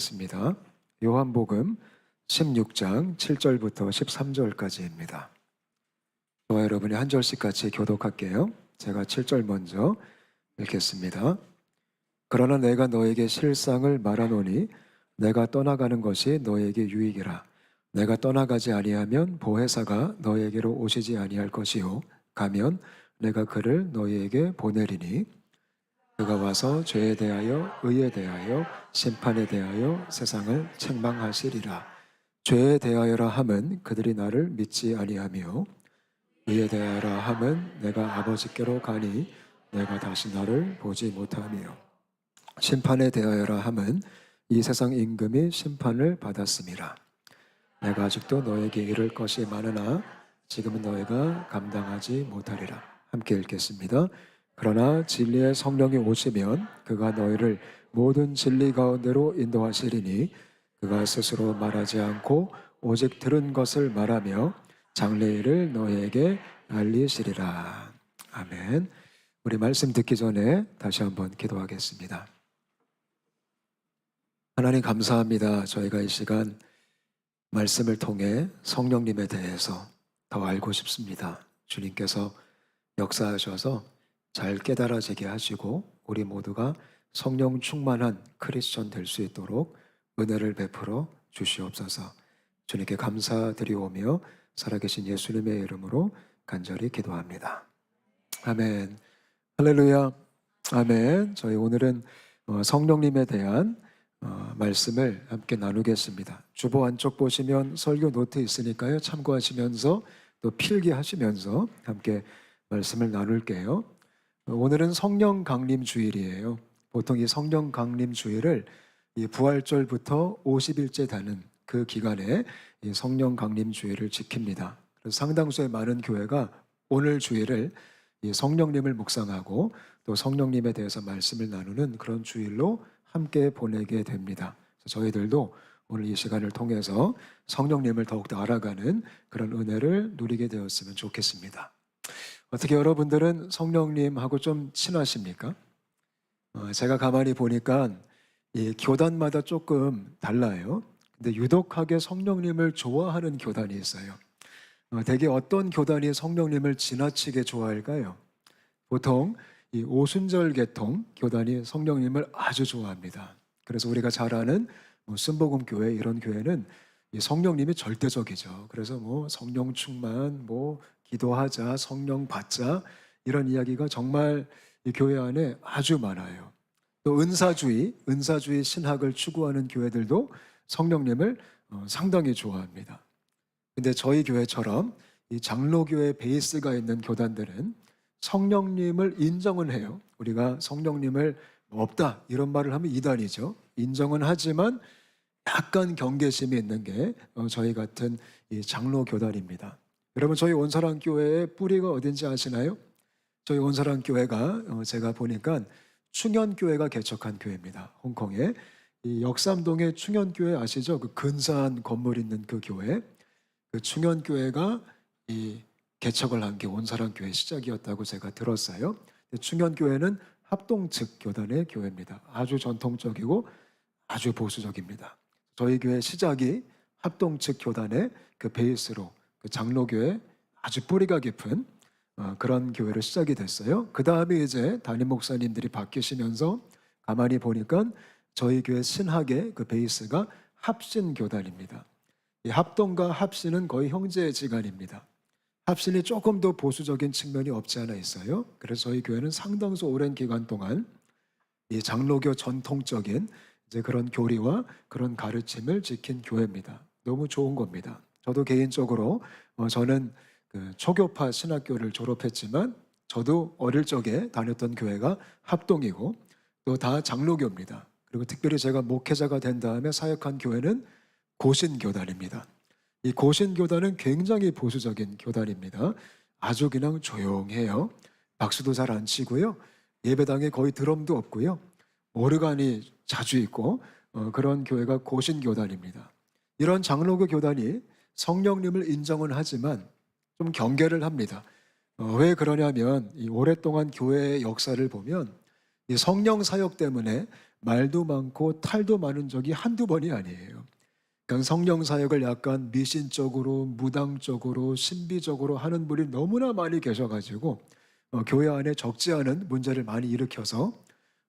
있습니다. 요한복음 16장 7절부터 13절까지입니다. 저와 여러분이 한 절씩 같이 교독할게요. 제가 7절 먼저 읽겠습니다. 그러나 내가 너에게 실상을 말하노니 내가 떠나가는 것이 너에게 유익이라. 내가 떠나가지 아니하면 보혜사가 너에게로 오시지 아니할 것이요 가면 내가 그를 너희에게 보내리니 그가 와서 죄에 대하여 의에 대하여 심판에 대하여 세상을 책망하시리라. 죄에 대하여라 함은 그들이 나를 믿지 아니하며 의에 대하여라 함은 내가 아버지께로 가니 내가 다시 나를 보지 못하며 심판에 대하여라 함은 이 세상 임금이 심판을 받았음이라. 내가 아직도 너에게 이를 것이 많으나 지금은 너희가 감당하지 못하리라. 함께 읽겠습니다. 그러나 진리의 성령이 오시면 그가 너희를 모든 진리 가운데로 인도하시리니 그가 스스로 말하지 않고 오직 들은 것을 말하며 장래일을 너희에게 알리시리라. 아멘. 우리 말씀 듣기 전에 다시 한번 기도하겠습니다. 하나님 감사합니다. 저희가 이 시간 말씀을 통해 성령님에 대해서 더 알고 싶습니다. 주님께서 역사하셔서 잘 깨달아지게 하시고 우리 모두가 성령 충만한 크리스천 될 수 있도록 은혜를 베풀어 주시옵소서. 주님께 감사드리오며 살아계신 예수님의 이름으로 간절히 기도합니다. 아멘. 할렐루야. 아멘. 저희 오늘은 성령님에 대한 말씀을 함께 나누겠습니다. 주보 안쪽 보시면 설교 노트 있으니까요. 참고하시면서 또 필기하시면서 함께 말씀을 나눌게요. 오늘은 성령 강림 주일이에요. 보통 이 성령 강림 주일을 이 부활절부터 50일째 되는 그 기간에 이 성령 강림 주일을 지킵니다. 그래서 상당수의 많은 교회가 오늘 주일을 이 성령님을 묵상하고 또 성령님에 대해서 말씀을 나누는 그런 주일로 함께 보내게 됩니다. 저희들도 오늘 이 시간을 통해서 성령님을 더욱더 알아가는 그런 은혜를 누리게 되었으면 좋겠습니다. 어떻게 여러분들은 성령님하고 좀 친하십니까? 제가 가만히 보니까 이 교단마다 조금 달라요. 근데 유독하게 성령님을 좋아하는 교단이 있어요. 대개 어떤 교단이 성령님을 지나치게 좋아할까요? 보통 이 오순절 계통 교단이 성령님을 아주 좋아합니다. 그래서 우리가 잘 아는 순복음교회 이런 교회는 이 성령님이 절대적이죠. 그래서 성령 충만, 기도하자, 성령 받자 이런 이야기가 정말 이 교회 안에 아주 많아요. 또 은사주의 신학을 추구하는 교회들도 성령님을 상당히 좋아합니다. 근데 저희 교회처럼 이 장로교회 베이스가 있는 교단들은 성령님을 인정은 해요. 우리가 성령님을 없다 이런 말을 하면 이단이죠. 인정은 하지만 약간 경계심이 있는 게 저희 같은 이 장로교단입니다. 여러분 저희 온사랑교회의 뿌리가 어딘지 아시나요? 저희 온사랑교회가 제가 보니까 충현교회가 개척한 교회입니다. 홍콩에 이 역삼동의 충현교회 아시죠? 그 근사한 건물 있는 그 교회, 그 충현교회가 이 개척을 한 게 온사랑교회 시작이었다고 제가 들었어요. 충현교회는 합동 측 교단의 교회입니다. 아주 전통적이고 아주 보수적입니다. 저희 교회 시작이 합동 측 교단의 그 베이스로 그 장로교회 아주 뿌리가 깊은 그런 교회로 시작이 됐어요. 그 다음에 이제 담임 목사님들이 바뀌시면서 가만히 보니까 저희 교회 신학의 그 베이스가 합신교단입니다. 이 합동과 합신은 거의 형제지간입니다. 합신이 조금 더 보수적인 측면이 없지 않아 있어요. 그래서 저희 교회는 상당수 오랜 기간 동안 이 장로교 전통적인 이제 그런 교리와 그런 가르침을 지킨 교회입니다. 너무 좋은 겁니다. 저도 개인적으로 저는 그 초교파 신학교를 졸업했지만 저도 어릴 적에 다녔던 교회가 합동이고 또 다 장로교입니다. 그리고 특별히 제가 목회자가 된 다음에 사역한 교회는 고신교단입니다. 이 고신교단은 굉장히 보수적인 교단입니다. 아주 그냥 조용해요. 박수도 잘 안 치고요. 예배당에 거의 드럼도 없고요. 오르간이 자주 있고 그런 교회가 고신교단입니다. 이런 장로교 교단이 성령님을 인정은 하지만 좀 경계를 합니다. 왜 그러냐면 이 오랫동안 교회의 역사를 보면 이 성령 사역 때문에 말도 많고 탈도 많은 적이 한두 번이 아니에요. 그러니까 성령 사역을 약간 미신적으로, 무당적으로, 신비적으로 하는 분이 너무나 많이 계셔가지고 교회 안에 적지 않은 문제를 많이 일으켜서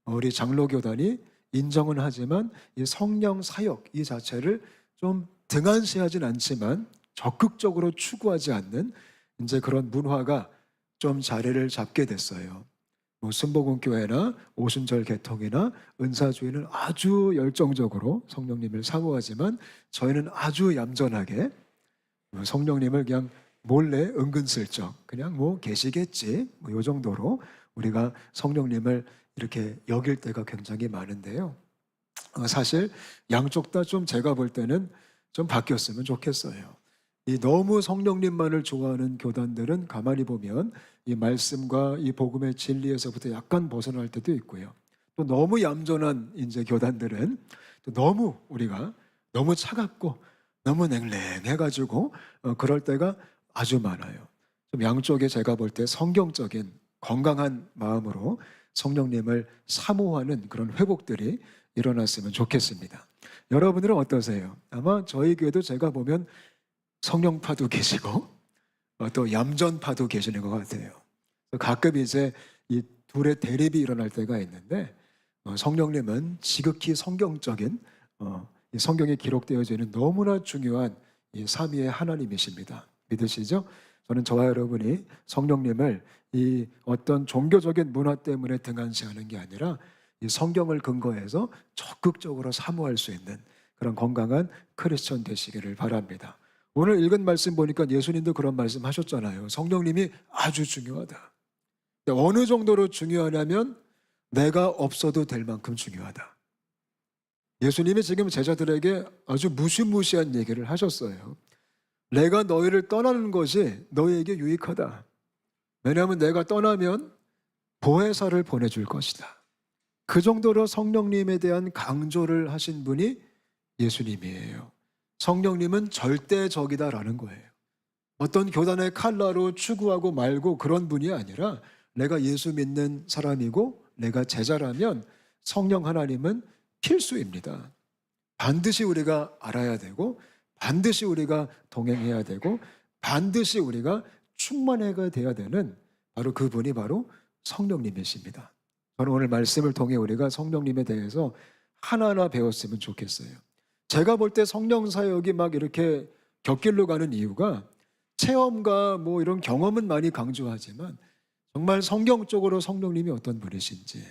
우리 장로교단이 인정은 하지만 이 성령 사역 이 자체를 좀 등한시하진 않지만 적극적으로 추구하지 않는 이제 그런 문화가 좀 자리를 잡게 됐어요. 뭐 순복음교회나 오순절 개통이나 은사주의는 아주 열정적으로 성령님을 사모하지만 저희는 아주 얌전하게 성령님을 그냥 몰래 은근슬쩍 그냥 뭐 계시겠지 뭐 요 정도로 우리가 성령님을 이렇게 여길 때가 굉장히 많은데요. 사실 양쪽 다 좀 제가 볼 때는 좀 바뀌었으면 좋겠어요. 이 너무 성령님만을 좋아하는 교단들은 가만히 보면 이 말씀과 이 복음의 진리에서부터 약간 벗어날 때도 있고요. 또 너무 얌전한 이제 교단들은 또 너무 우리가 너무 차갑고 너무 냉랭해가지고 그럴 때가 아주 많아요. 좀 양쪽에 제가 볼 때 성경적인 건강한 마음으로 성령님을 사모하는 그런 회복들이 일어났으면 좋겠습니다. 여러분들은 어떠세요? 아마 저희 교회도 제가 보면 성령파도 계시고 또 얌전파도 계시는 것 같아요. 가끔 이제 이 둘의 대립이 일어날 때가 있는데 성령님은 지극히 성경적인 이 성경에 기록되어져 있는 너무나 중요한 이 삼위의 하나님이십니다. 믿으시죠? 저는 저와 여러분이 성령님을 이 어떤 종교적인 문화 때문에 등한시하는 게 아니라 이 성경을 근거해서 적극적으로 사모할 수 있는 그런 건강한 크리스천 되시기를 바랍니다. 오늘 읽은 말씀 보니까 예수님도 그런 말씀 하셨잖아요. 성령님이 아주 중요하다. 어느 정도로 중요하냐면 내가 없어도 될 만큼 중요하다. 예수님이 지금 제자들에게 아주 무시무시한 얘기를 하셨어요. 내가 너희를 떠나는 것이 너희에게 유익하다. 왜냐하면 내가 떠나면 보혜사를 보내줄 것이다. 그 정도로 성령님에 대한 강조를 하신 분이 예수님이에요. 성령님은 절대적이다라는 거예요. 어떤 교단의 칼라로 추구하고 말고 그런 분이 아니라 내가 예수 믿는 사람이고 내가 제자라면 성령 하나님은 필수입니다. 반드시 우리가 알아야 되고 반드시 우리가 동행해야 되고 반드시 우리가 충만해가 돼야 되는 바로 그분이 바로 성령님이십니다. 저는 오늘 말씀을 통해 우리가 성령님에 대해서 하나하나 배웠으면 좋겠어요. 제가 볼 때 성령 사역이 막 이렇게 곁길로 가는 이유가 체험과 뭐 이런 경험은 많이 강조하지만 정말 성경적으로 성령님이 어떤 분이신지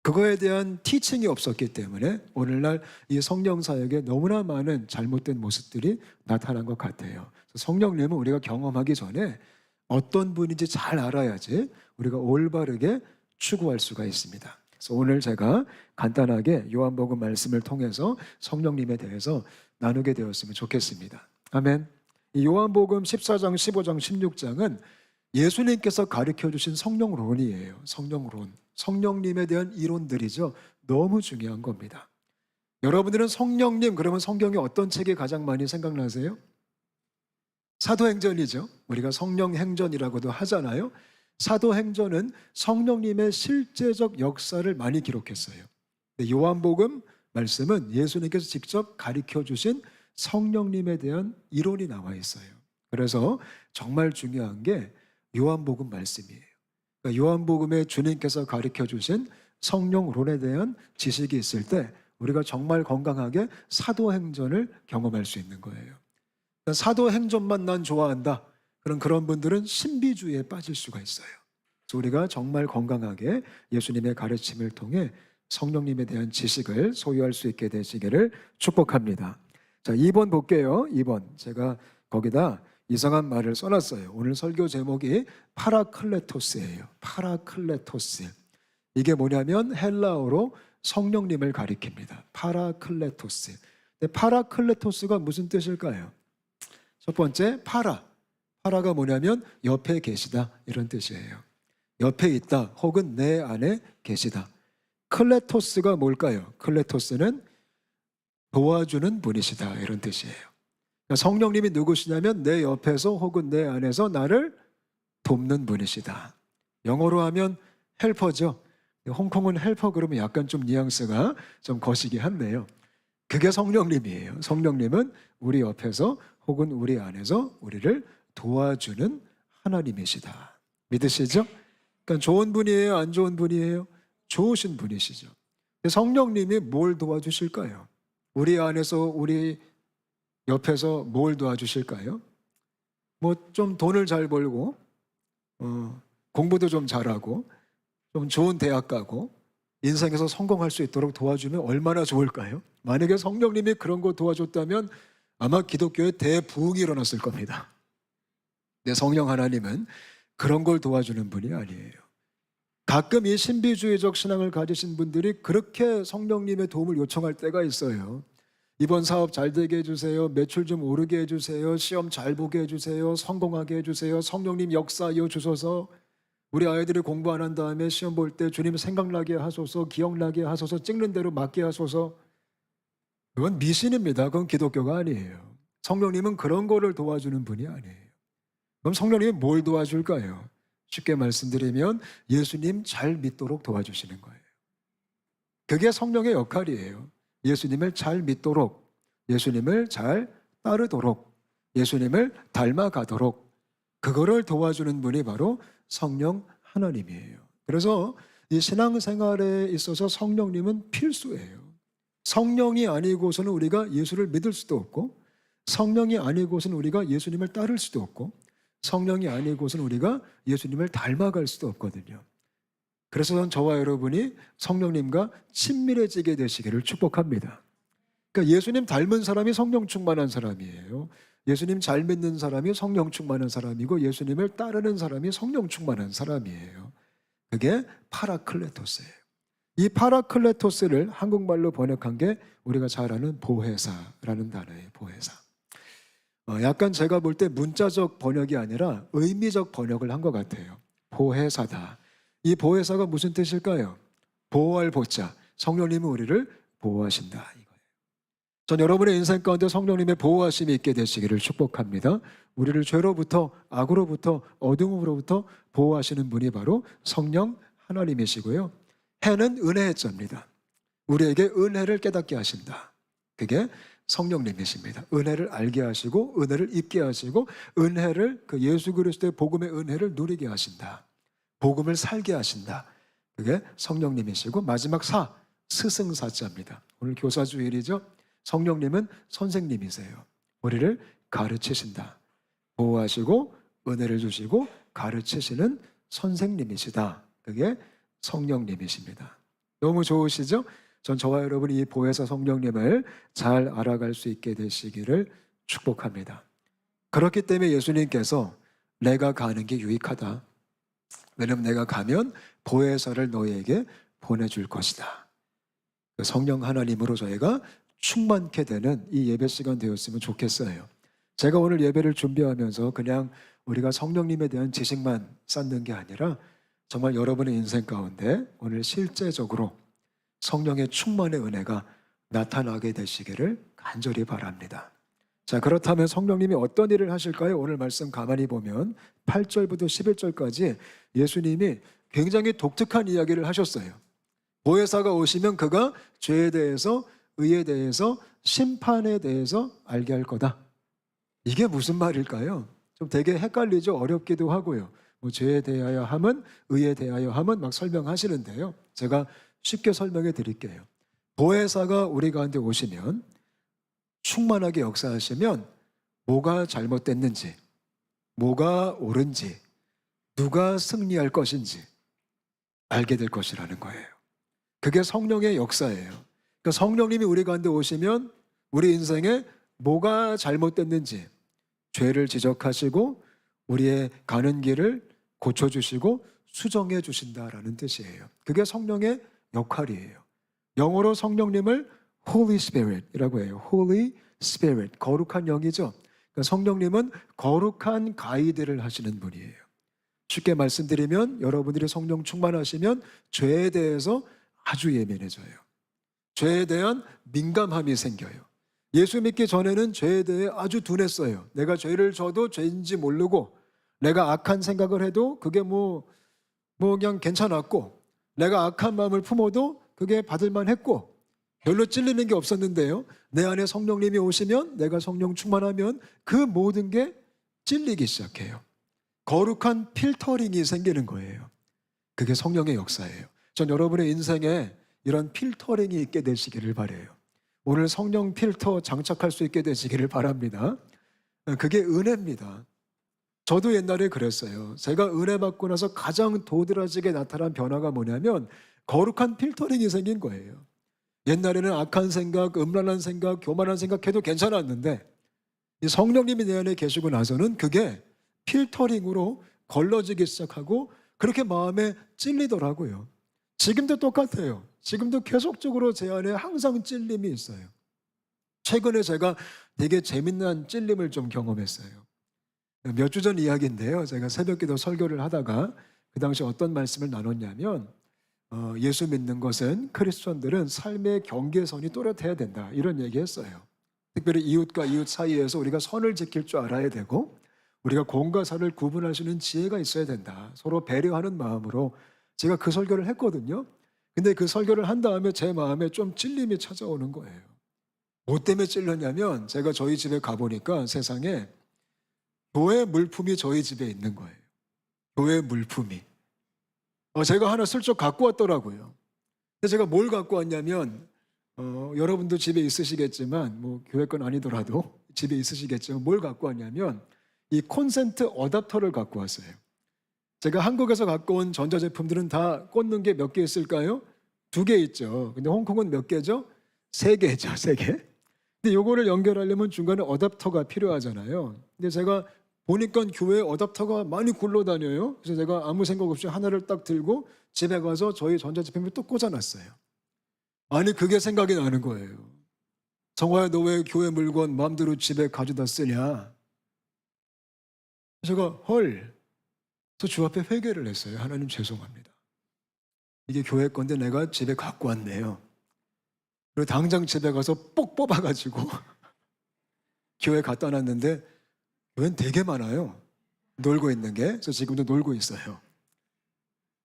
그거에 대한 티칭이 없었기 때문에 오늘날 이 성령 사역에 너무나 많은 잘못된 모습들이 나타난 것 같아요. 성령님은 우리가 경험하기 전에 어떤 분인지 잘 알아야지 우리가 올바르게 추구할 수가 있습니다. 그래서 오늘 제가 간단하게 요한복음 말씀을 통해서 성령님에 대해서 나누게 되었으면 좋겠습니다. 아멘. 이 요한복음 14장, 15장, 16장은 예수님께서 가르쳐 주신 성령론이에요. 성령론. 성령님에 대한 이론들이죠. 너무 중요한 겁니다. 여러분들은 성령님 그러면 성경에 어떤 책이 가장 많이 생각나세요? 사도행전이죠. 우리가 성령행전이라고도 하잖아요. 사도행전은 성령님의 실제적 역사를 많이 기록했어요. 요한복음 말씀은 예수님께서 직접 가르쳐 주신 성령님에 대한 이론이 나와 있어요. 그래서 정말 중요한 게 요한복음 말씀이에요. 그러니까 요한복음에 주님께서 가르쳐 주신 성령론에 대한 지식이 있을 때 우리가 정말 건강하게 사도행전을 경험할 수 있는 거예요. 그러니까 사도행전만 난 좋아한다. 그런 분들은 신비주의에 빠질 수가 있어요. 그래서 우리가 정말 건강하게 예수님의 가르침을 통해 성령님에 대한 지식을 소유할 수 있게 되시기를 축복합니다. 자, 2번 볼게요. 2번. 제가 거기다 이상한 말을 써놨어요. 오늘 설교 제목이 파라클레토스예요. 파라클레토스. 이게 뭐냐면 헬라어로 성령님을 가리킵니다. 파라클레토스. 근데 파라클레토스가 무슨 뜻일까요? 첫 번째, 파라가 뭐냐면 옆에 계시다 이런 뜻이에요. 옆에 있다 혹은 내 안에 계시다. 클레토스가 뭘까요? 클레토스는 도와주는 분이시다 이런 뜻이에요. 그러니까 성령님이 누구시냐면 내 옆에서 혹은 내 안에서 나를 돕는 분이시다. 영어로 하면 헬퍼죠. 홍콩은 헬퍼 그러면 약간 좀 뉘앙스가 좀 거시기 한데요. 그게 성령님이에요. 성령님은 우리 옆에서 혹은 우리 안에서 우리를 도와주는 하나님이시다. 믿으시죠? 그러니까 좋은 분이에요? 안 좋은 분이에요? 좋으신 분이시죠. 성령님이 뭘 도와주실까요? 우리 안에서 우리 옆에서 뭘 도와주실까요? 뭐 좀 돈을 잘 벌고 공부도 좀 잘하고 좀 좋은 대학 가고 인생에서 성공할 수 있도록 도와주면 얼마나 좋을까요? 만약에 성령님이 그런 거 도와줬다면 아마 기독교에 대부흥이 일어났을 겁니다. 근데 성령 하나님은 그런 걸 도와주는 분이 아니에요. 가끔 이 신비주의적 신앙을 가지신 분들이 그렇게 성령님의 도움을 요청할 때가 있어요. 이번 사업 잘 되게 해주세요. 매출 좀 오르게 해주세요. 시험 잘 보게 해주세요. 성공하게 해주세요. 성령님 역사하여 주소서. 우리 아이들이 공부 안 한 다음에 시험 볼 때 주님 생각나게 하소서. 기억나게 하소서. 찍는 대로 맞게 하소서. 그건 미신입니다. 그건 기독교가 아니에요. 성령님은 그런 거를 도와주는 분이 아니에요. 그럼 성령님이 뭘 도와줄까요? 쉽게 말씀드리면 예수님 잘 믿도록 도와주시는 거예요. 그게 성령의 역할이에요. 예수님을 잘 믿도록, 예수님을 잘 따르도록, 예수님을 닮아가도록 그거를 도와주는 분이 바로 성령 하나님이에요. 그래서 이 신앙생활에 있어서 성령님은 필수예요. 성령이 아니고서는 우리가 예수를 믿을 수도 없고, 성령이 아니고서는 우리가 예수님을 따를 수도 없고, 성령이 아니고서는 우리가 예수님을 닮아갈 수도 없거든요. 그래서 저와 여러분이 성령님과 친밀해지게 되시기를 축복합니다. 그러니까 예수님 닮은 사람이 성령 충만한 사람이에요. 예수님 잘 믿는 사람이 성령 충만한 사람이고 예수님을 따르는 사람이 성령 충만한 사람이에요. 그게 파라클레토스예요. 이 파라클레토스를 한국말로 번역한 게 우리가 잘 아는 보혜사라는 단어예요. 보혜사. 약간 제가 볼 때 문자적 번역이 아니라 의미적 번역을 한 것 같아요. 보혜사다. 이 보혜사가 무슨 뜻일까요? 보호할 보자. 성령님은 우리를 보호하신다 이거예요. 전 여러분의 인생 가운데 성령님의 보호하심이 있게 되시기를 축복합니다. 우리를 죄로부터, 악으로부터, 어둠으로부터 보호하시는 분이 바로 성령 하나님이시고요. 해는 은혜의 자입니다. 우리에게 은혜를 깨닫게 하신다. 그게 성령님이십니다. 은혜를 알게 하시고 은혜를 입게 하시고 은혜를 그 예수 그리스도의 복음의 은혜를 누리게 하신다. 복음을 살게 하신다. 그게 성령님이시고 마지막 사, 스승사자입니다. 오늘 교사주일이죠. 성령님은 선생님이세요. 우리를 가르치신다. 보호하시고 은혜를 주시고 가르치시는 선생님이시다. 그게 성령님이십니다. 너무 좋으시죠? 전 저와 여러분이 이 보혜사 성령님을 잘 알아갈 수 있게 되시기를 축복합니다. 그렇기 때문에 예수님께서 내가 가는 게 유익하다. 왜냐하면 내가 가면 보혜사를 너희에게 보내줄 것이다. 성령 하나님으로 저희가 충만케 되는 이 예배 시간 되었으면 좋겠어요. 제가 오늘 예배를 준비하면서 그냥 우리가 성령님에 대한 지식만 쌓는 게 아니라 정말 여러분의 인생 가운데 오늘 실제적으로 성령의 충만의 은혜가 나타나게 되시기를 간절히 바랍니다. 자, 그렇다면 성령님이 어떤 일을 하실까요? 오늘 말씀 가만히 보면 8절부터 11절까지 예수님이 굉장히 독특한 이야기를 하셨어요. 보혜사가 오시면 그가 죄에 대해서, 의에 대해서, 심판에 대해서 알게 할 거다. 이게 무슨 말일까요? 좀 되게 헷갈리죠? 어렵기도 하고요. 뭐 죄에 대하여 함은, 의에 대하여 함은 막 설명하시는데요. 제가 쉽게 설명해 드릴게요. 보혜사가 우리 가운데 오시면 충만하게 역사하시면 뭐가 잘못됐는지, 뭐가 옳은지, 누가 승리할 것인지 알게 될 것이라는 거예요. 그게 성령의 역사예요. 그러니까 성령님이 우리 가운데 오시면 우리 인생에 뭐가 잘못됐는지 죄를 지적하시고 우리의 가는 길을 고쳐주시고 수정해 주신다라는 뜻이에요. 그게 성령의 역할이에요. 영어로 성령님을 Holy Spirit이라고 해요. Holy Spirit, 거룩한 영이죠. 그러니까 성령님은 거룩한 가이드를 하시는 분이에요. 쉽게 말씀드리면 여러분들이 성령 충만하시면 죄에 대해서 아주 예민해져요. 죄에 대한 민감함이 생겨요. 예수 믿기 전에는 죄에 대해 아주 둔했어요. 내가 죄를 져도 죄인지 모르고 내가 악한 생각을 해도 그게 뭐 그냥 괜찮았고 내가 악한 마음을 품어도 그게 받을만 했고 별로 찔리는 게 없었는데요. 내 안에 성령님이 오시면, 내가 성령 충만하면 그 모든 게 찔리기 시작해요. 거룩한 필터링이 생기는 거예요. 그게 성령의 역사예요. 전 여러분의 인생에 이런 필터링이 있게 되시기를 바라요. 오늘 성령 필터 장착할 수 있게 되시기를 바랍니다. 그게 은혜입니다. 저도 옛날에 그랬어요. 제가 은혜 받고 나서 가장 도드라지게 나타난 변화가 뭐냐면 거룩한 필터링이 생긴 거예요. 옛날에는 악한 생각, 음란한 생각, 교만한 생각해도 괜찮았는데 이 성령님이 내 안에 계시고 나서는 그게 필터링으로 걸러지기 시작하고 그렇게 마음에 찔리더라고요. 지금도 똑같아요. 지금도 계속적으로 제 안에 항상 찔림이 있어요. 최근에 제가 되게 재밌는 찔림을 좀 경험했어요. 몇 주 전 이야기인데요. 제가 새벽기도 설교를 하다가 그 당시 어떤 말씀을 나눴냐면 예수 믿는 것은 크리스천들은 삶의 경계선이 또렷해야 된다 이런 얘기했어요. 특별히 이웃과 이웃 사이에서 우리가 선을 지킬 줄 알아야 되고 우리가 공과 사를 구분할 수 있는 지혜가 있어야 된다. 서로 배려하는 마음으로 제가 그 설교를 했거든요. 근데 그 설교를 한 다음에 제 마음에 좀 찔림이 찾아오는 거예요. 뭐 때문에 찔렸냐면 제가 저희 집에 가보니까 세상에 교회 물품이 저희 집에 있는 거예요. 교회 물품이. 제가 하나 슬쩍 갖고 왔더라고요. 근데 제가 뭘 갖고 왔냐면 여러분도 집에 있으시겠지만 뭐 교회 건 아니더라도 집에 있으시겠지만 뭘 갖고 왔냐면 이 콘센트 어댑터를 갖고 왔어요. 제가 한국에서 갖고 온 전자제품들은 다 꽂는 게 몇 개 있을까요? 2개 있죠. 근데 홍콩은 몇 개죠? 3개죠, 3개. 근데 요거를 연결하려면 중간에 어댑터가 필요하잖아요. 근데 제가 보니까 교회에 어댑터가 많이 굴러다녀요. 그래서 제가 아무 생각 없이 하나를 딱 들고 집에 가서 저희 전자제품을 또 꽂아놨어요. 아니 그게 생각이 나는 거예요. 정화야 너 왜 교회 물건 마음대로 집에 가져다 쓰냐. 제가 헐, 저 주 앞에 회개를 했어요. 하나님 죄송합니다. 이게 교회 건데 내가 집에 갖고 왔네요. 그리고 당장 집에 가서 뽁 뽑아가지고 교회 갖다 놨는데 교회는 되게 많아요. 놀고 있는 게. 그래서 지금도 놀고 있어요.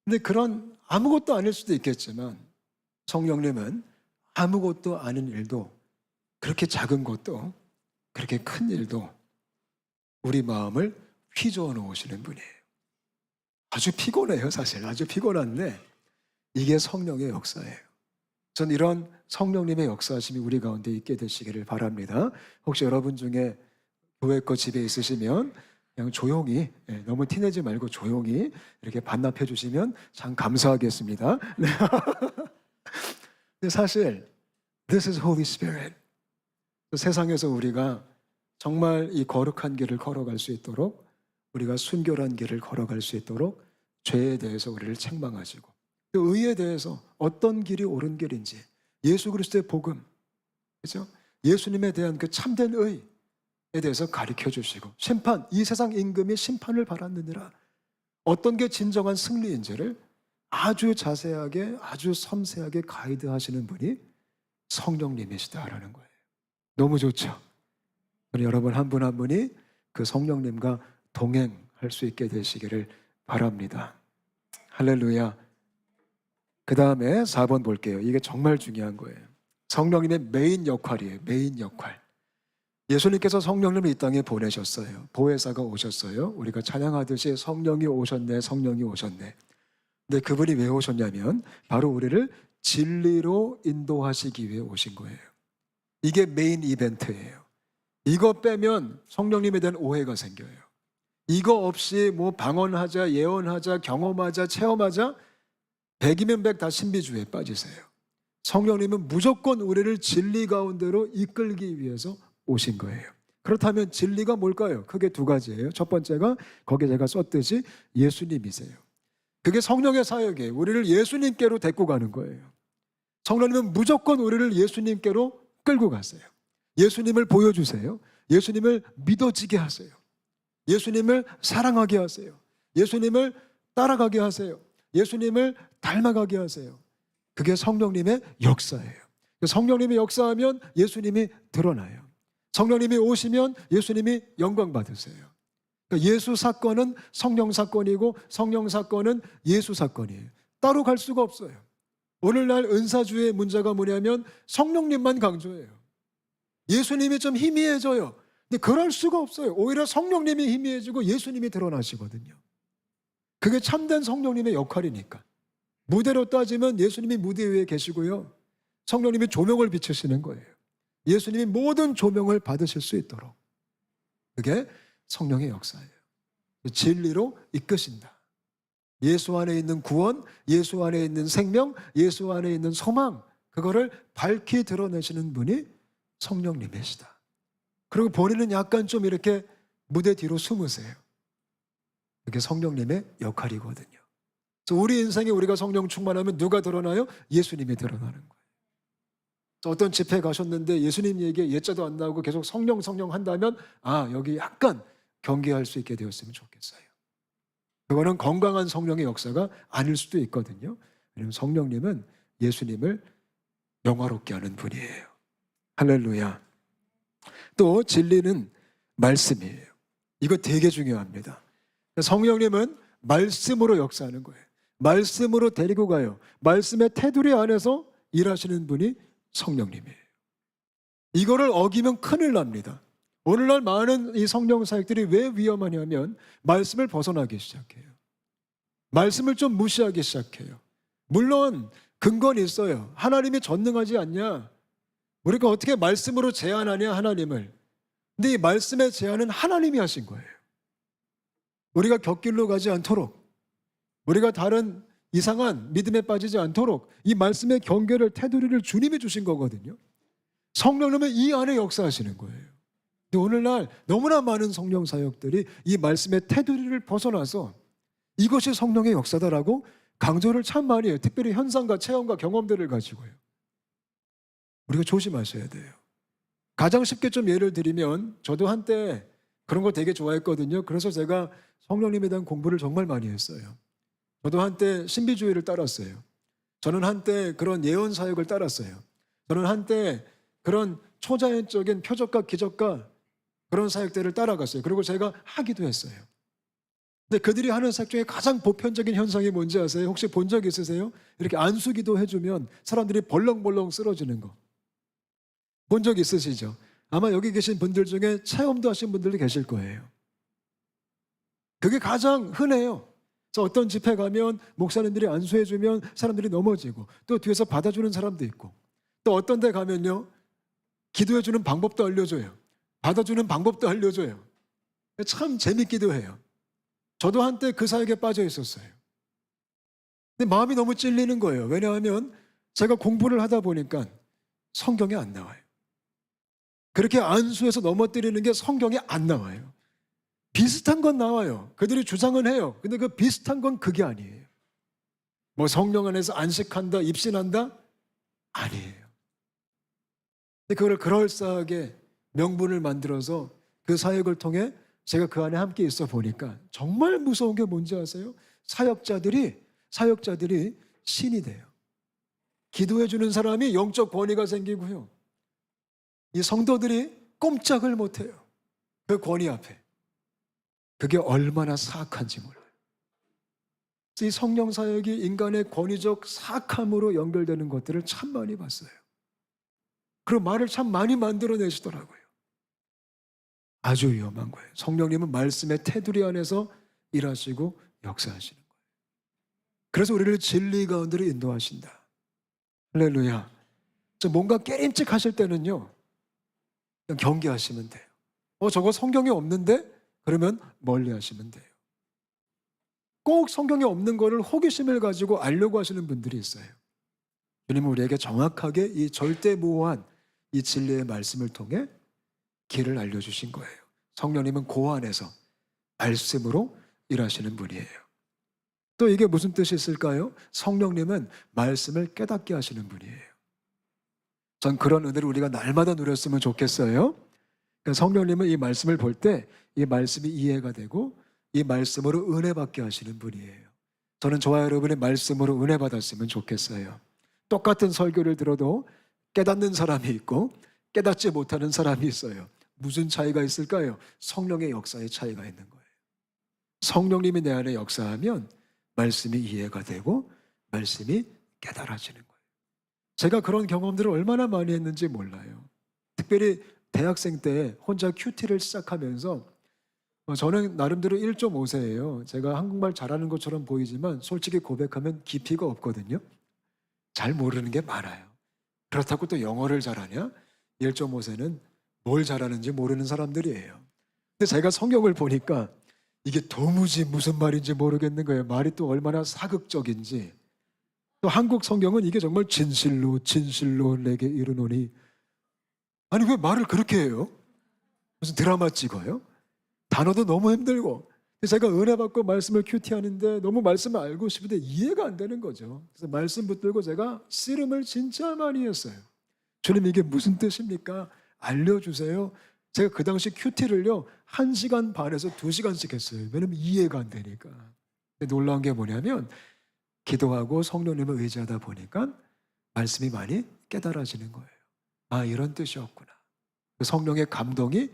근데 그런 아무것도 아닐 수도 있겠지만 성령님은 아무것도 아닌 일도 그렇게 작은 것도 그렇게 큰 일도 우리 마음을 휘저어 놓으시는 분이에요. 아주 피곤해요, 사실. 아주 피곤한데 이게 성령의 역사예요. 전 이런 성령님의 역사하심이 우리 가운데 있게 되시기를 바랍니다. 혹시 여러분 중에 교회 거 집에 있으시면 그냥 조용히, 너무 티내지 말고 조용히 이렇게 반납해 주시면 참 감사하겠습니다. 네. 근데 사실 This is Holy Spirit. 세상에서 우리가 정말 이 거룩한 길을 걸어갈 수 있도록 우리가 순결한 길을 걸어갈 수 있도록 죄에 대해서 우리를 책망하시고 또 의에 대해서 어떤 길이 옳은 길인지 예수 그리스도의 복음, 그렇죠? 예수님에 대한 그 참된 의에 대해서 가르쳐 주시고 심판, 이 세상 임금이 심판을 받았느니라 어떤 게 진정한 승리인지를 아주 자세하게 아주 섬세하게 가이드하시는 분이 성령님이시다라는 거예요. 너무 좋죠? 여러분 한 분 한 분이 그 성령님과 동행할 수 있게 되시기를 바랍니다. 할렐루야. 그 다음에 4번 볼게요. 이게 정말 중요한 거예요. 성령님의 메인 역할이에요. 메인 역할. 예수님께서 성령님을 이 땅에 보내셨어요. 보혜사가 오셨어요. 우리가 찬양하듯이 성령이 오셨네, 성령이 오셨네. 근데 그분이 왜 오셨냐면 바로 우리를 진리로 인도하시기 위해 오신 거예요. 이게 메인 이벤트예요. 이거 빼면 성령님에 대한 오해가 생겨요. 이거 없이 뭐 방언하자, 예언하자, 경험하자, 체험하자 100이면 100 다 신비주의에 빠지세요. 성령님은 무조건 우리를 진리 가운데로 이끌기 위해서 오신 거예요. 그렇다면 진리가 뭘까요? 크게 2가지예요. 첫 번째가 거기에 제가 썼듯이 예수님이세요. 그게 성령의 사역이에요. 우리를 예수님께로 데리고 가는 거예요. 성령님은 무조건 우리를 예수님께로 끌고 갔어요. 예수님을 보여주세요. 예수님을 믿어지게 하세요. 예수님을 사랑하게 하세요. 예수님을 따라가게 하세요. 예수님을 닮아가게 하세요. 그게 성령님의 역사예요. 성령님이 역사하면 예수님이 드러나요. 성령님이 오시면 예수님이 영광 받으세요. 그러니까 예수 사건은 성령 사건이고 성령 사건은 예수 사건이에요. 따로 갈 수가 없어요. 오늘날 은사주의 문제가 뭐냐면 성령님만 강조해요. 예수님이 좀 희미해져요. 근데 그럴 수가 없어요. 오히려 성령님이 희미해지고 예수님이 드러나시거든요. 그게 참된 성령님의 역할이니까. 무대로 따지면 예수님이 무대 위에 계시고요. 성령님이 조명을 비추시는 거예요. 예수님이 모든 조명을 받으실 수 있도록. 그게 성령의 역사예요. 진리로 이끄신다. 예수 안에 있는 구원, 예수 안에 있는 생명, 예수 안에 있는 소망, 그거를 밝히 드러내시는 분이 성령님이시다. 그리고 본인은 약간 좀 이렇게 무대 뒤로 숨으세요. 그게 성령님의 역할이거든요. 그래서 우리 인생에 우리가 성령 충만하면 누가 드러나요? 예수님이 드러나는 거예요. 어떤 집회 가셨는데 예수님 얘기에 예자도 안 나오고 계속 성령 한다면 여기 약간 경계할 수 있게 되었으면 좋겠어요. 그거는 건강한 성령의 역사가 아닐 수도 있거든요. 왜냐하면 성령님은 예수님을 영화롭게 하는 분이에요. 할렐루야. 또 진리는 말씀이에요. 이거 되게 중요합니다. 성령님은 말씀으로 역사하는 거예요. 말씀으로 데리고 가요. 말씀의 테두리 안에서 일하시는 분이 성령님이에요. 이거를 어기면 큰일 납니다. 오늘날 많은 이 성령 사역들이 왜 위험하냐면 말씀을 벗어나기 시작해요. 말씀을 좀 무시하기 시작해요. 물론 근거는 있어요. 하나님이 전능하지 않냐? 우리가 어떻게 말씀으로 제한하냐 하나님을. 근데 이 말씀의 제한은 하나님이 하신 거예요. 우리가 곁길로 가지 않도록, 우리가 다른 이상한 믿음에 빠지지 않도록 이 말씀의 경계를, 테두리를 주님이 주신 거거든요. 성령님은 이 안에 역사하시는 거예요. 근데 오늘날 너무나 많은 성령 사역들이 이 말씀의 테두리를 벗어나서 이것이 성령의 역사다라고 강조를 참 많이 해요. 특별히 현상과 체험과 경험들을 가지고요. 우리가 조심하셔야 돼요. 가장 쉽게 좀 예를 들면 저도 한때 그런 거 되게 좋아했거든요. 그래서 제가 성령님에 대한 공부를 정말 많이 했어요. 저도 한때 신비주의를 따랐어요. 저는 한때 그런 예언 사역을 따랐어요. 저는 한때 그런 초자연적인 표적과 기적과 그런 사역들을 따라갔어요. 그리고 제가 하기도 했어요. 근데 그들이 하는 사역 중에 가장 보편적인 현상이 뭔지 아세요? 혹시 본 적 있으세요? 이렇게 안수기도 해주면 사람들이 벌렁벌렁 쓰러지는 거. 본 적 있으시죠? 아마 여기 계신 분들 중에 체험도 하신 분들도 계실 거예요. 그게 가장 흔해요. 그래서 어떤 집회 가면 목사님들이 안수해주면 사람들이 넘어지고 또 뒤에서 받아주는 사람도 있고 또 어떤 데 가면요 기도해주는 방법도 알려줘요. 받아주는 방법도 알려줘요. 참 재밌기도 해요. 저도 한때 그 사역에 빠져 있었어요. 근데 마음이 너무 찔리는 거예요. 왜냐하면 제가 공부를 하다 보니까 성경에 안 나와요. 그렇게 안수해서 넘어뜨리는 게 성경에 안 나와요. 비슷한 건 나와요. 그들이 주장은 해요. 근데 그 비슷한 건 그게 아니에요. 뭐 성령 안에서 안식한다, 입신한다? 아니에요. 근데 그걸 그럴싸하게 명분을 만들어서 그 사역을 통해 제가 그 안에 함께 있어 보니까 정말 무서운 게 뭔지 아세요? 사역자들이 신이 돼요. 기도해 주는 사람이 영적 권위가 생기고요. 이 성도들이 꼼짝을 못해요. 그 권위 앞에. 그게 얼마나 사악한지 몰라요. 이 성령 사역이 인간의 권위적 사악함으로 연결되는 것들을 참 많이 봤어요. 그리고 말을 참 많이 만들어내시더라고요. 아주 위험한 거예요. 성령님은 말씀의 테두리 안에서 일하시고 역사하시는 거예요. 그래서 우리를 진리 가운데로 인도하신다. 할렐루야. 뭔가 깨림칙하실 때는요. 그냥 경계하시면 돼요. 저거 성경에 없는데? 그러면 멀리 하시면 돼요. 꼭 성경에 없는 거를 호기심을 가지고 알려고 하시는 분들이 있어요. 주님은 우리에게 정확하게 이 절대무오한 이 진리의 말씀을 통해 길을 알려주신 거예요. 성령님은 그 안에서 말씀으로 일하시는 분이에요. 또 이게 무슨 뜻이 있을까요? 성령님은 말씀을 깨닫게 하시는 분이에요. 전 그런 은혜를 우리가 날마다 누렸으면 좋겠어요. 그러니까 성령님은 이 말씀을 볼 때 이 말씀이 이해가 되고 이 말씀으로 은혜 받게 하시는 분이에요. 저는 저와 여러분의 말씀으로 은혜 받았으면 좋겠어요. 똑같은 설교를 들어도 깨닫는 사람이 있고 깨닫지 못하는 사람이 있어요. 무슨 차이가 있을까요? 성령의 역사의 차이가 있는 거예요. 성령님이 내 안에 역사하면 말씀이 이해가 되고 말씀이 깨달아지는 거예요. 제가 그런 경험들을 얼마나 많이 했는지 몰라요. 특별히 대학생 때 혼자 큐티를 시작하면서 저는 나름대로 1.5세예요. 제가 한국말 잘하는 것처럼 보이지만 솔직히 고백하면 깊이가 없거든요. 잘 모르는 게 많아요. 그렇다고 또 영어를 잘하냐? 1.5세는 뭘 잘하는지 모르는 사람들이에요. 근데 제가 성경을 보니까 이게 도무지 무슨 말인지 모르겠는 거예요. 말이 또 얼마나 사극적인지. 또 한국 성경은 이게 정말 진실로 진실로 내게 이르노니. 아니 왜 말을 그렇게 해요? 무슨 드라마 찍어요? 단어도 너무 힘들고. 제가 은혜 받고 말씀을 큐티하는데 너무 말씀을 알고 싶은데 이해가 안 되는 거죠. 그래서 말씀 붙들고 제가 씨름을 진짜 많이 했어요. 주님 이게 무슨 뜻입니까? 알려주세요. 제가 그 당시 큐티를요 1시간 반에서 2시간씩 했어요. 왜냐면 이해가 안 되니까. 근데 놀라운 게 뭐냐면 기도하고 성령님을 의지하다 보니까 말씀이 많이 깨달아지는 거예요. 아 이런 뜻이었구나. 성령의 감동이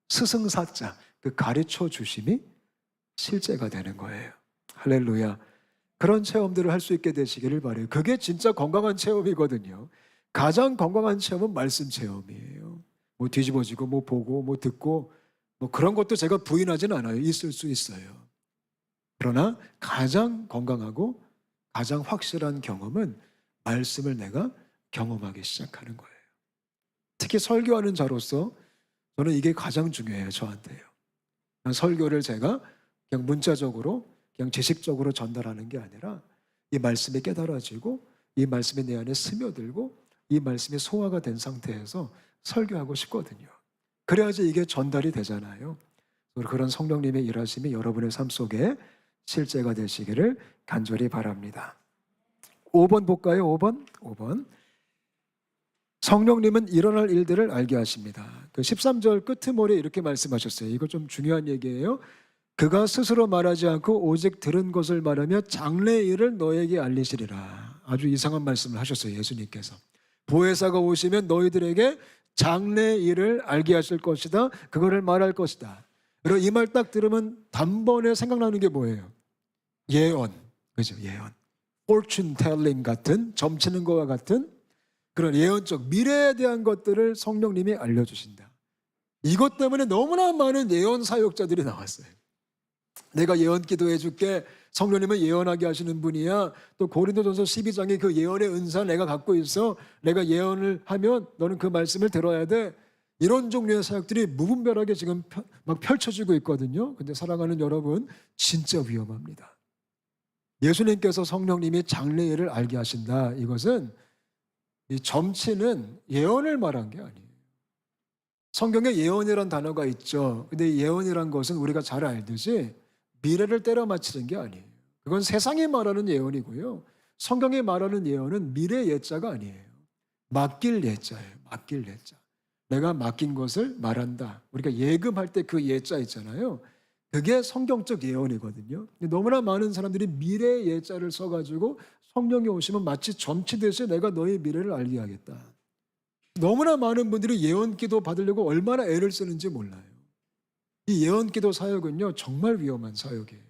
스승사자 그 가르쳐 주심이 실제가 되는 거예요. 할렐루야. 그런 체험들을 할 수 있게 되시기를 바라요. 그게 진짜 건강한 체험이거든요. 가장 건강한 체험은 말씀 체험이에요. 뭐 뒤집어지고 뭐 보고 뭐 듣고 뭐 그런 것도 제가 부인하지는 않아요. 있을 수 있어요. 그러나 가장 건강하고 가장 확실한 경험은 말씀을 내가 경험하기 시작하는 거예요. 특히 설교하는 자로서 저는 이게 가장 중요해요. 저한테요. 그냥 설교를 제가 그냥 문자적으로 그냥 지식적으로 전달하는 게 아니라 이 말씀이 깨달아지고 이 말씀이 내 안에 스며들고 이 말씀이 소화가 된 상태에서 설교하고 싶거든요. 그래야지 이게 전달이 되잖아요. 그런 성령님의 일하심이 여러분의 삶 속에 실제가 되시기를 간절히 바랍니다. 5번 볼까요? 5번. 성령님은 일어날 일들을 알게 하십니다. 그 13절 끝머리에 이렇게 말씀하셨어요. 이거 좀 중요한 얘기예요. 그가 스스로 말하지 않고 오직 들은 것을 말하며 장래의 일을 너에게 알리시리라. 아주 이상한 말씀을 하셨어요. 예수님께서. 보혜사가 오시면 너희들에게 장래의 일을 알게 하실 것이다. 그거를 말할 것이다. 그리고 이 말 딱 들으면 단번에 생각나는 게 뭐예요? 예언. 그죠? 예언. fortune telling 같은, 점치는 것과 같은 그런 예언적 미래에 대한 것들을 성령님이 알려주신다. 이것 때문에 너무나 많은 예언 사역자들이 나왔어요. 내가 예언 기도해 줄게. 성령님은 예언하게 하시는 분이야. 또 고린도전서 12장에 그 예언의 은사 내가 갖고 있어. 내가 예언을 하면 너는 그 말씀을 들어야 돼. 이런 종류의 사역들이 무분별하게 지금 막 펼쳐지고 있거든요. 근데 사랑하는 여러분, 진짜 위험합니다. 예수님께서 성령님이 장래일을 알게 하신다. 이것은 이 점치는 예언을 말한 게 아니에요. 성경에 예언이란 단어가 있죠. 근데 예언이란 것은 우리가 잘 알듯이 미래를 때려 맞히는 게 아니에요. 그건 세상이 말하는 예언이고요. 성경이 말하는 예언은 미래 예자가 아니에요. 맡길 예자예요. 맡길 예자. 내가 맡긴 것을 말한다. 우리가 예금할 때 그 예자 있잖아요. 그게 성경적 예언이거든요. 너무나 많은 사람들이 미래 예자를 써가지고 성령이 오시면 마치 점치듯이 내가 너의 미래를 알게 하겠다. 너무나 많은 분들이 예언기도 받으려고 얼마나 애를 쓰는지 몰라요. 이 예언기도 사역은요 정말 위험한 사역이에요.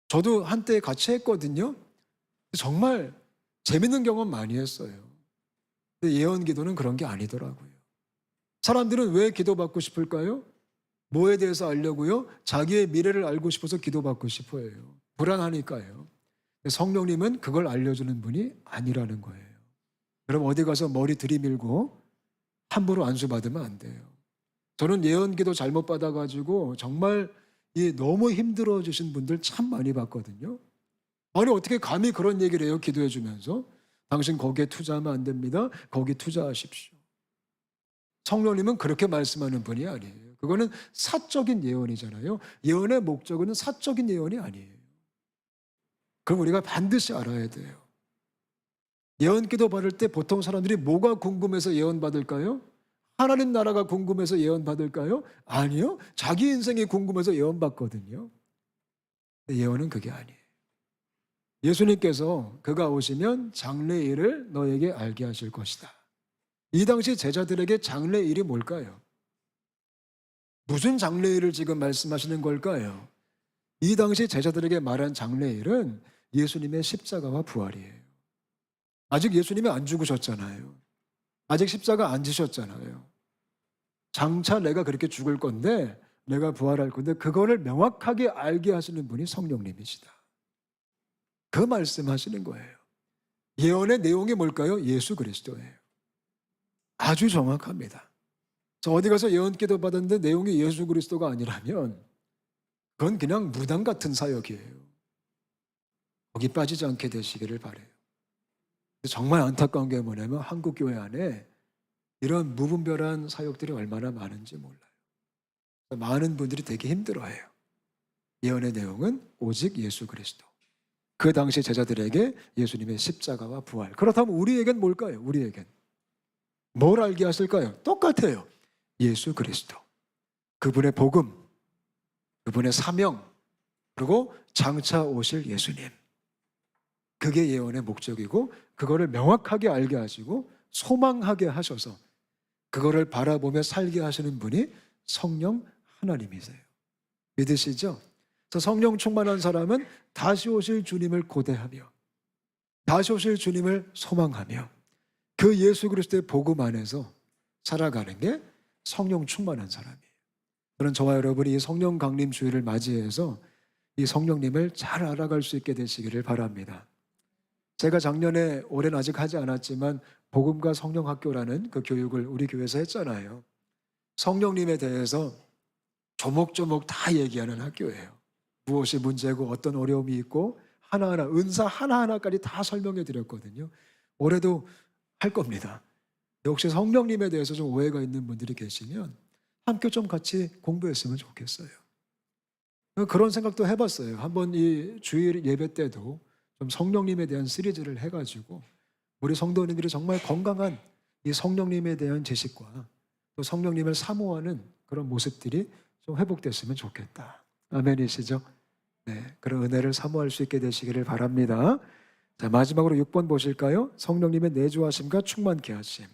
저도 한때 같이 했거든요. 정말 재밌는 경험 많이 했어요. 근데 예언기도는 그런 게 아니더라고요. 사람들은 왜 기도받고 싶을까요? 뭐에 대해서 알려고요? 자기의 미래를 알고 싶어서 기도받고 싶어요. 불안하니까요. 성령님은 그걸 알려주는 분이 아니라는 거예요. 여러분 어디 가서 머리 들이밀고 함부로 안수받으면 안 돼요. 저는 예언기도 잘못 받아가지고 정말 너무 힘들어지신 분들 참 많이 봤거든요. 아니 어떻게 감히 그런 얘기를 해요? 기도해 주면서. 당신 거기에 투자하면 안 됩니다. 거기 투자하십시오. 성령님은 그렇게 말씀하는 분이 아니에요. 그거는 사적인 예언이잖아요. 예언의 목적은 사적인 예언이 아니에요. 그럼 우리가 반드시 알아야 돼요. 예언기도 받을 때 보통 사람들이 뭐가 궁금해서 예언 받을까요? 하나님 나라가 궁금해서 예언 받을까요? 아니요. 자기 인생이 궁금해서 예언 받거든요. 예언은 그게 아니에요. 예수님께서 그가 오시면 장래일을 너에게 알게 하실 것이다. 이 당시 제자들에게 장래일이 뭘까요? 무슨 장래일을 지금 말씀하시는 걸까요? 이 당시 제자들에게 말한 장래일은 예수님의 십자가와 부활이에요. 아직 예수님이 안 죽으셨잖아요. 아직 십자가 안 지셨잖아요. 장차 내가 그렇게 죽을 건데, 내가 부활할 건데, 그거를 명확하게 알게 하시는 분이 성령님이시다. 그 말씀하시는 거예요. 예언의 내용이 뭘까요? 예수 그리스도예요. 아주 정확합니다. 저 어디 가서 예언기도 받았는데 내용이 예수 그리스도가 아니라면 그건 그냥 무당 같은 사역이에요. 거기 빠지지 않게 되시기를 바라요. 정말 안타까운 게 뭐냐면 한국 교회 안에 이런 무분별한 사역들이 얼마나 많은지 몰라요. 많은 분들이 되게 힘들어해요. 예언의 내용은 오직 예수 그리스도. 그 당시 제자들에게 예수님의 십자가와 부활. 그렇다면 우리에겐 뭘까요? 우리에겐 뭘 알게 하실까요? 똑같아요. 예수 그리스도. 그분의 복음, 그분의 사명, 그리고 장차 오실 예수님. 그게 예언의 목적이고 그거를 명확하게 알게 하시고 소망하게 하셔서 그거를 바라보며 살게 하시는 분이 성령 하나님이세요. 믿으시죠? 그래서 성령 충만한 사람은 다시 오실 주님을 고대하며 다시 오실 주님을 소망하며 그 예수 그리스도의 복음 안에서 살아가는 게 성령 충만한 사람이에요. 저는 저와 여러분이 이 성령 강림 주일을 맞이해서 이 성령님을 잘 알아갈 수 있게 되시기를 바랍니다. 제가 작년에, 올해는 아직 하지 않았지만 복음과 성령학교라는 그 교육을 우리 교회에서 했잖아요. 성령님에 대해서 조목조목 다 얘기하는 학교예요. 무엇이 문제고 어떤 어려움이 있고 하나하나 은사 하나하나까지 다 설명해 드렸거든요. 올해도 할 겁니다. 혹시 성령님에 대해서 좀 오해가 있는 분들이 계시면 함께 좀 같이 공부했으면 좋겠어요. 그런 생각도 해봤어요. 한번 이 주일 예배 때도 좀 성령님에 대한 시리즈를 해가지고 우리 성도님들이 정말 건강한 이 성령님에 대한 지식과 또 성령님을 사모하는 그런 모습들이 좀 회복됐으면 좋겠다. 아멘이시죠? 네, 그런 은혜를 사모할 수 있게 되시기를 바랍니다. 자, 마지막으로 6번 보실까요? 성령님의 내주하심과 충만케 하심.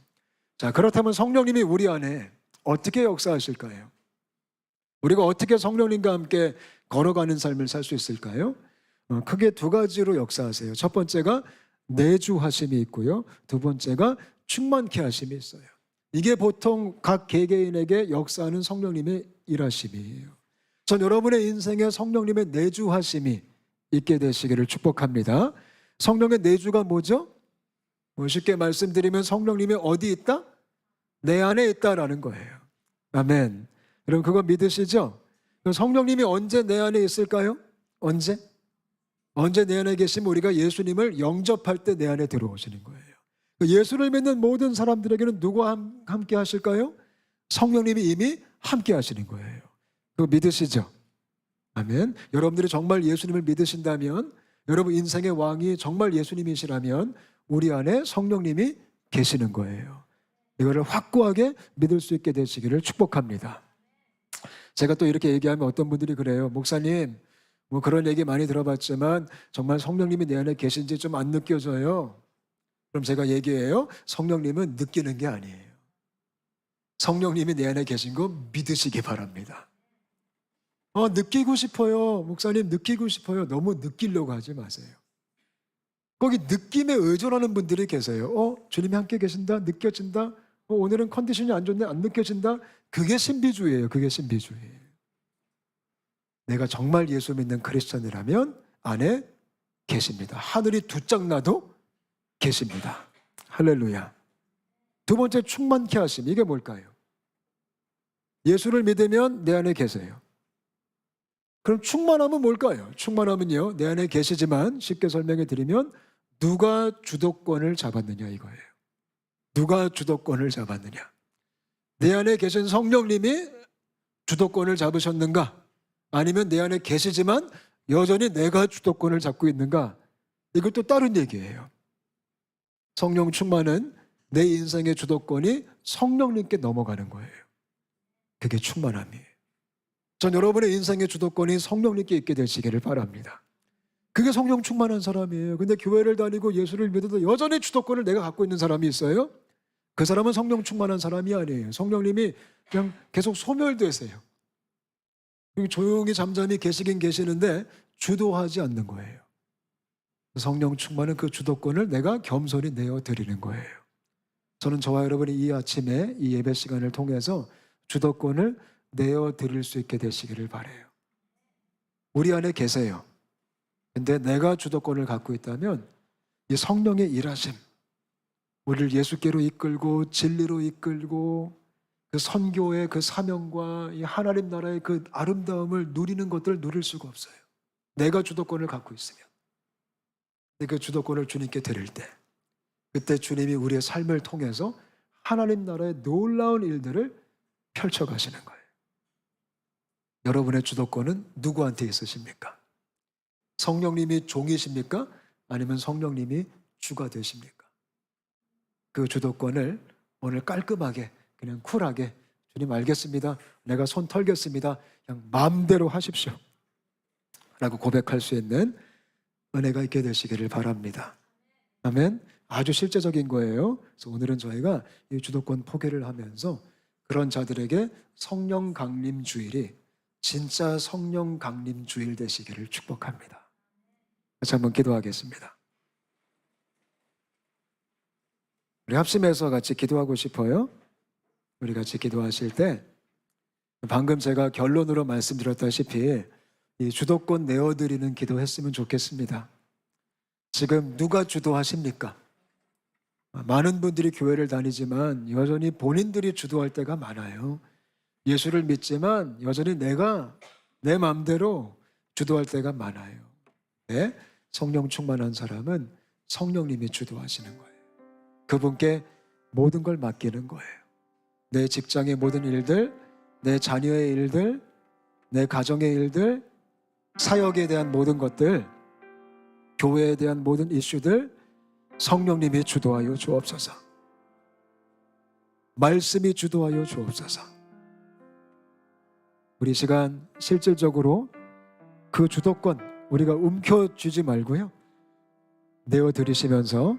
자, 그렇다면 성령님이 우리 안에 어떻게 역사하실까요? 우리가 어떻게 성령님과 함께 걸어가는 삶을 살 수 있을까요? 크게 두 가지로 역사하세요. 첫 번째가 내주하심이 있고요. 두 번째가 충만케 하심이 있어요. 이게 보통 각 개개인에게 역사하는 성령님의 일하심이에요. 전 여러분의 인생에 성령님의 내주하심이 있게 되시기를 축복합니다. 성령의 내주가 뭐죠? 쉽게 말씀드리면 성령님이 어디 있다? 내 안에 있다라는 거예요. 아멘. 여러분 그거 믿으시죠? 성령님이 언제 내 안에 있을까요? 언제? 언제 내 안에 계시면 우리가 예수님을 영접할 때 내 안에 들어오시는 거예요. 예수를 믿는 모든 사람들에게는 누가 함께 하실까요? 성령님이 이미 함께 하시는 거예요. 그거 믿으시죠? 아멘. 여러분들이 정말 예수님을 믿으신다면, 여러분 인생의 왕이 정말 예수님이시라면 우리 안에 성령님이 계시는 거예요. 이거를 확고하게 믿을 수 있게 되시기를 축복합니다. 제가 또 이렇게 얘기하면 어떤 분들이 그래요. 목사님, 뭐 그런 얘기 많이 들어봤지만 정말 성령님이 내 안에 계신지 좀 안 느껴져요. 그럼 제가 얘기해요. 성령님은 느끼는 게 아니에요. 성령님이 내 안에 계신 거 믿으시기 바랍니다. 느끼고 싶어요. 목사님 느끼고 싶어요. 너무 느끼려고 하지 마세요. 거기 느낌에 의존하는 분들이 계세요. 주님이 함께 계신다. 느껴진다. 오늘은 컨디션이 안 좋네. 안 느껴진다. 그게 신비주의예요. 그게 신비주의예요. 내가 정말 예수 믿는 크리스천이라면 안에 계십니다. 하늘이 두 짝 나도 계십니다. 할렐루야. 두 번째 충만케 하심. 이게 뭘까요? 예수를 믿으면 내 안에 계세요. 그럼 충만함은 뭘까요? 충만함은요, 내 안에 계시지만 쉽게 설명해 드리면 누가 주도권을 잡았느냐 이거예요. 누가 주도권을 잡았느냐. 내 안에 계신 성령님이 주도권을 잡으셨는가? 아니면 내 안에 계시지만 여전히 내가 주도권을 잡고 있는가? 이것도 다른 얘기예요. 성령 충만은 내 인생의 주도권이 성령님께 넘어가는 거예요. 그게 충만함이에요. 전 여러분의 인생의 주도권이 성령님께 있게 되시기를 바랍니다. 그게 성령 충만한 사람이에요. 근데 교회를 다니고 예수를 믿어도 여전히 주도권을 내가 갖고 있는 사람이 있어요? 그 사람은 성령 충만한 사람이 아니에요. 성령님이 그냥 계속 소멸되세요. 조용히 잠잠히 계시긴 계시는데 주도하지 않는 거예요. 성령 충만은 그 주도권을 내가 겸손히 내어드리는 거예요. 저는 저와 여러분이 이 아침에 이 예배 시간을 통해서 주도권을 내어드릴 수 있게 되시기를 바라요. 우리 안에 계세요. 근데 내가 주도권을 갖고 있다면 이 성령의 일하심, 우리를 예수께로 이끌고 진리로 이끌고 그 선교의 그 사명과 이 하나님 나라의 그 아름다움을 누리는 것들을 누릴 수가 없어요. 내가 주도권을 갖고 있으면. 그 주도권을 주님께 드릴 때, 그때 주님이 우리의 삶을 통해서 하나님 나라의 놀라운 일들을 펼쳐가시는 거예요. 여러분의 주도권은 누구한테 있으십니까? 성령님이 종이십니까? 아니면 성령님이 주가 되십니까? 그 주도권을 오늘 깔끔하게 그냥 쿨하게 주님 알겠습니다. 내가 손 털겠습니다. 그냥 마음대로 하십시오. 라고 고백할 수 있는 은혜가 있게 되시기를 바랍니다. 아멘. 아주 실제적인 거예요. 그래서 오늘은 저희가 이 주도권 포기를 하면서 그런 자들에게 성령 강림 주일이 진짜 성령 강림 주일 되시기를 축복합니다. 같이 한번 기도하겠습니다. 우리 합심해서 같이 기도하고 싶어요. 우리 같이 기도하실 때 방금 제가 결론으로 말씀드렸다시피 이 주도권 내어드리는 기도했으면 좋겠습니다. 지금 누가 주도하십니까? 많은 분들이 교회를 다니지만 여전히 본인들이 주도할 때가 많아요. 예수를 믿지만 여전히 내가 내 마음대로 주도할 때가 많아요. 네? 성령 충만한 사람은 성령님이 주도하시는 거예요. 그분께 모든 걸 맡기는 거예요. 내 직장의 모든 일들, 내 자녀의 일들, 내 가정의 일들, 사역에 대한 모든 것들, 교회에 대한 모든 이슈들 성령님이 주도하여 주옵소서. 말씀이 주도하여 주옵소서. 우리 시간 실질적으로 그 주도권 우리가 움켜쥐지 말고요, 내어드리시면서